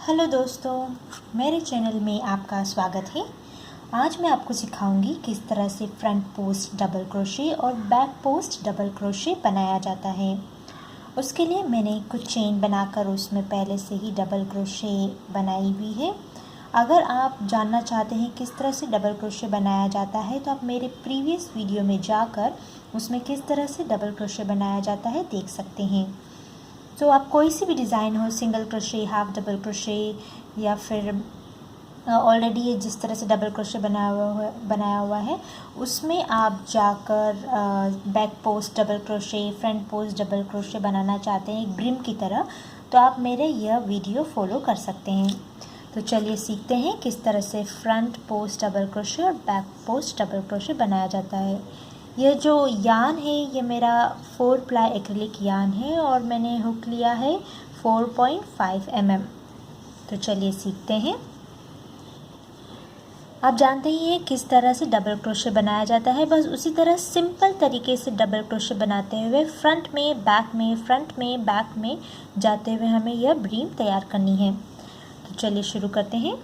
Hello दोस्तों, मेरे channel में आपका स्वागत है। आज मैं आपको सिखाऊंगी किस तरह से फ्रंट पोस्ट डबल क्रोशे और बैक पोस्ट डबल क्रोशे बनाया जाता है। उसके लिए मैंने कुछ चेन बनाकर उसमें पहले से ही डबल क्रोशे बनाई हुई है। अगर आप जानना चाहते हैं किस तरह से डबल क्रोशे बनाया जाता है तो आप मेरे प्रीवियस वीडियो में जाकर उसमें किस तरह से डबल क्रोशे बनाया जाता है देख सकते हैं। तो आप कोई सी भी डिज़ाइन हो, single crochet, half double crochet या फिर ऑलरेडी जिस तरह से डबल क्रोशे बनाया हुआ है उसमें आप जाकर back post double crochet, front post double crochet बनाना चाहते हैं एक ब्रिम की तरह, तो आप मेरे यह वीडियो फॉलो कर सकते हैं। तो चलिए सीखते हैं किस तरह से फ्रंट पोस्ट डबल क्रोशे और बैक पोस्ट डबल क्रोशे बनाया जाता है। यह जो यान है ये मेरा 4 प्लाई एक्रिलिक यान है और मैंने हुक लिया है 4.5 mm। तो चलिए सीखते हैं। आप जानते ही हैं किस तरह से डबल क्रोशे बनाया जाता है, बस उसी तरह सिंपल तरीके से डबल क्रोशे बनाते हुए फ्रंट में, बैक में, फ्रंट में, बैक में जाते हुए हमें यह ब्रीम तैयार करनी है। तो चलिए शुरू करते हैं।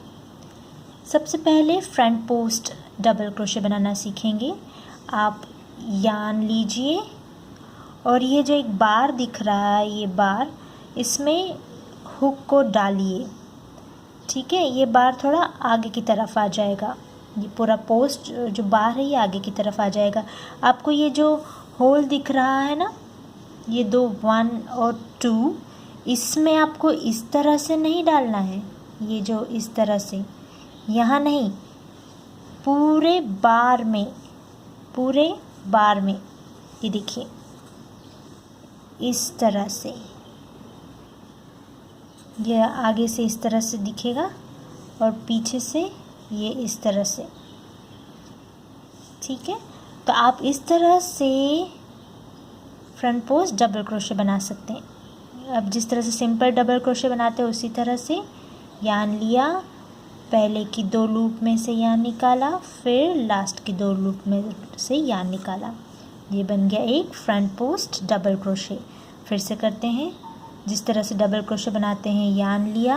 सबसे पहले फ्रंट पोस्ट डबल क्रोशे बनाना सीखेंगे। आप यान लीजिए और ये जो एक बार दिख रहा है, ये बार, इसमें हुक को डालिए। ठीक है, ये बार थोड़ा आगे की तरफ आ जाएगा। ये पूरा पोस्ट जो बार है ये आगे की तरफ आ जाएगा। आपको ये जो होल दिख रहा है ना, ये दो 1 और 2, इसमें आपको इस तरह से नहीं डालना है। ये जो इस तरह से, यहाँ नहीं, पूरे बार में ये देखिए इस तरह से, यह आगे से इस तरह से दिखेगा और पीछे से ये इस तरह से। ठीक है, तो आप इस तरह से फ्रंट पोस्ट डबल क्रोशे बना सकते हैं। अब जिस तरह से सिंपल डबल क्रोशे बनाते हैं उसी तरह से यान लिया, पहले की 2 लूप में से यान निकाला, फिर लास्ट की 2 लूप में से यान निकाला। ये बन गया एक फ्रंट पोस्ट डबल क्रोशे। फिर से करते हैं। जिस तरह से डबल क्रोशे बनाते हैं, यान लिया,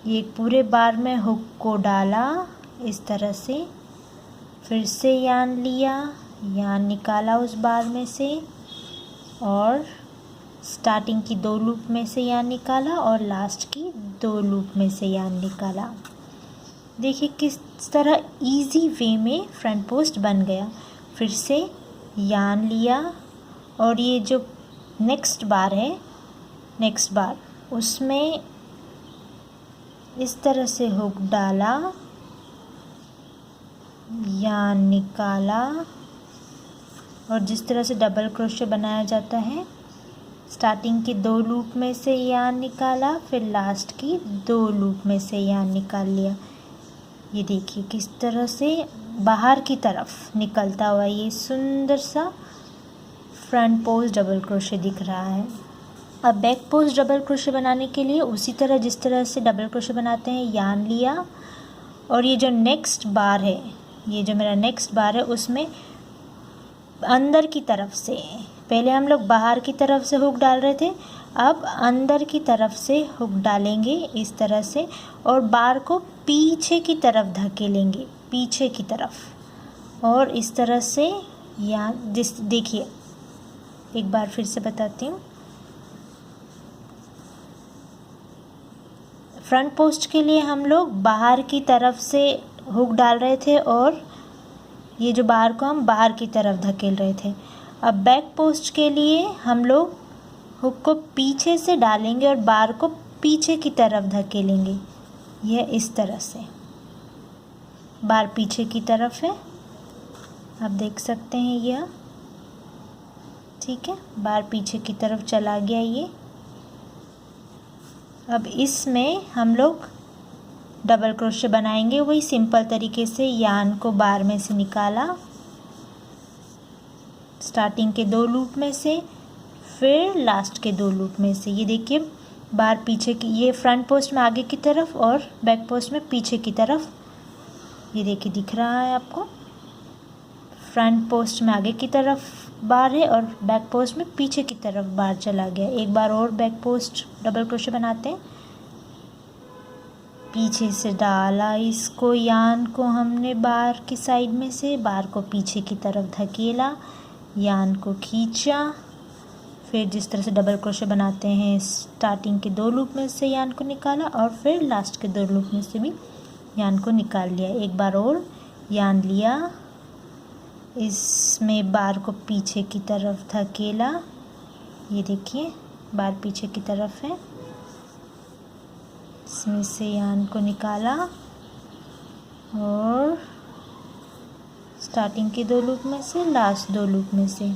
ये पूरे बार में हुक को डाला इस तरह से, फिर से यान लिया, यान निकाला उस बार में से और स्टार्टिंग की 2 लूप में से यान निकाला और लास्ट की 2 लूप में से यान निकाला। देखिए किस तरह इजी वे में फ्रंट पोस्ट बन गया। फिर से यान लिया और ये जो नेक्स्ट बार है, नेक्स्ट बार, उसमें इस तरह से हुक डाला, यान निकाला और जिस तरह से डबल क्रोशे बनाया जाता है, स्टार्टिंग की 2 लूप में से यान निकाला, फिर लास्ट की 2 लूप में से यान निकाल लिया। ये देखिए किस तरह से बाहर की तरफ निकलता हुआ ये सुंदर सा फ्रंट पोस्ट डबल क्रोशे दिख रहा है। अब बैक पोस्ट डबल क्रोशे बनाने के लिए उसी तरह जिस तरह से डबल क्रोशे बनाते हैं, यान लिया और ये जो नेक्स्ट बार है, ये जो मेरा नेक्स्ट बार है, उसमें अंदर की तरफ से, पहले हम लोग बाहर की तरफ से हुक डाल रहे थे, अब अंदर की तरफ से हुक डालेंगे इस तरह से और बार को पीछे की तरफ धकेलेंगे, पीछे की तरफ, और इस तरह से यहाँ देखिए एक बार फिर से बताती हूँ। फ्रंट पोस्ट के लिए हम लोग बाहर की तरफ से हुक डाल रहे थे और ये जो बार को हम बाहर की तरफ धकेल रहे थे। अब बैक पोस्ट के लिए हम लोग हुक को पीछे से डालेंगे और बार को पीछे की तरफ धकेलेंगे। यह इस तरह से बार पीछे की तरफ है, आप देख सकते हैं यह। ठीक है, बार पीछे की तरफ चला गया ये। अब इसमें हम लोग डबल क्रोशे बनाएंगे वही सिंपल तरीके से। यान को बार में से निकाला, स्टार्टिंग के 2 लूप में से, फिर लास्ट के 2 लूप में से। ये देखिए बार पीछे की, ये फ्रंट पोस्ट में आगे की तरफ और बैक पोस्ट में पीछे की तरफ। ये देखिए दिख रहा है आपको, फ्रंट पोस्ट में आगे की तरफ बार है और बैक पोस्ट में पीछे की तरफ बार चला गया। एक बार और बैक पोस्ट डबल क्रोशे बनाते हैं। पीछे से डाला इसको, यान को हमने बार की साइड में से, बार को पीछे की तरफ धकेला, यान को खींचा, फिर जिस तरह से डबल क्रोशे बनाते हैं स्टार्टिंग के 2 लूप में से यान को निकाला और फिर लास्ट के 2 लूप में से भी यान को निकाल लिया। एक बार और यान लिया, इसमें बार को पीछे की तरफ धकेला, ये देखिए बार पीछे की तरफ है, इसमें से यान को निकाला और स्टार्टिंग के 2 लूप में से लास्ट 2 लूप में से।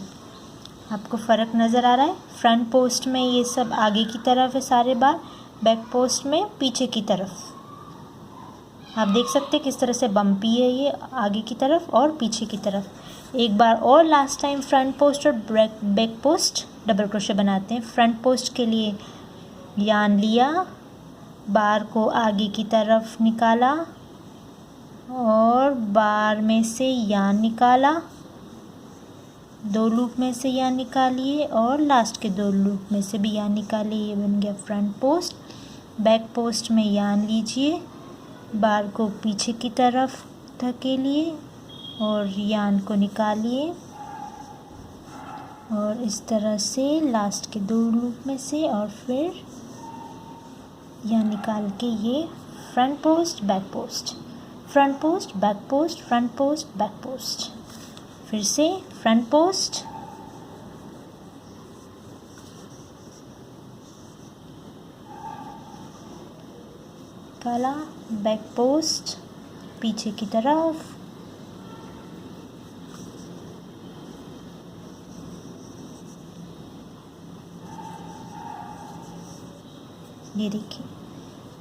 आपको फ़र्क नज़र आ रहा है? फ्रंट पोस्ट में ये सब आगे की तरफ है सारे बार, बैक पोस्ट में पीछे की तरफ। आप देख सकते हैं किस तरह से बम्पी है ये, आगे की तरफ और पीछे की तरफ। एक बार और लास्ट टाइम फ्रंट पोस्ट और बैक पोस्ट डबल क्रोशे बनाते हैं। फ्रंट पोस्ट के लिए यान लिया, बार को आगे की तरफ निकाला और बार में से यान निकाला, 2 लूप में से यान निकालिए और लास्ट के 2 लूप में से भी यान निकालिए। ये बन गया फ्रंट पोस्ट। बैक पोस्ट में यान लीजिए, बार को पीछे की तरफ धकेलिए और यान को निकालिए और इस तरह से लास्ट के 2 लूप में से और फिर यान निकाल के ये front post back post, front post back post, front post back post. फिर से फ्रंट पोस्ट, काला, बैक पोस्ट पीछे की तरफ, ये देखिए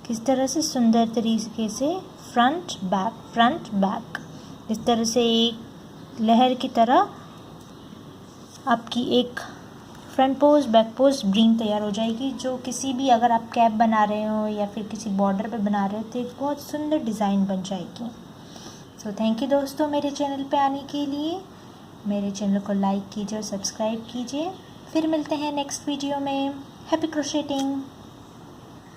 किस तरह से सुंदर तरीके से फ्रंट बैक, इस तरह से एक लहर की तरह आपकी एक front post back post bring तैयार हो जाएगी, जो किसी भी अगर आप कैप बना रहे हो या फिर किसी बॉर्डर पे बना रहे हो तो एक बहुत सुंदर डिज़ाइन बन जाएगी। सो थैंक यू दोस्तों मेरे चैनल पे आने के लिए। मेरे चैनल को लाइक कीजिए और सब्सक्राइब कीजिए। फिर मिलते हैं नेक्स्ट वीडियो में। हैप्पी क्रोशेटिंग।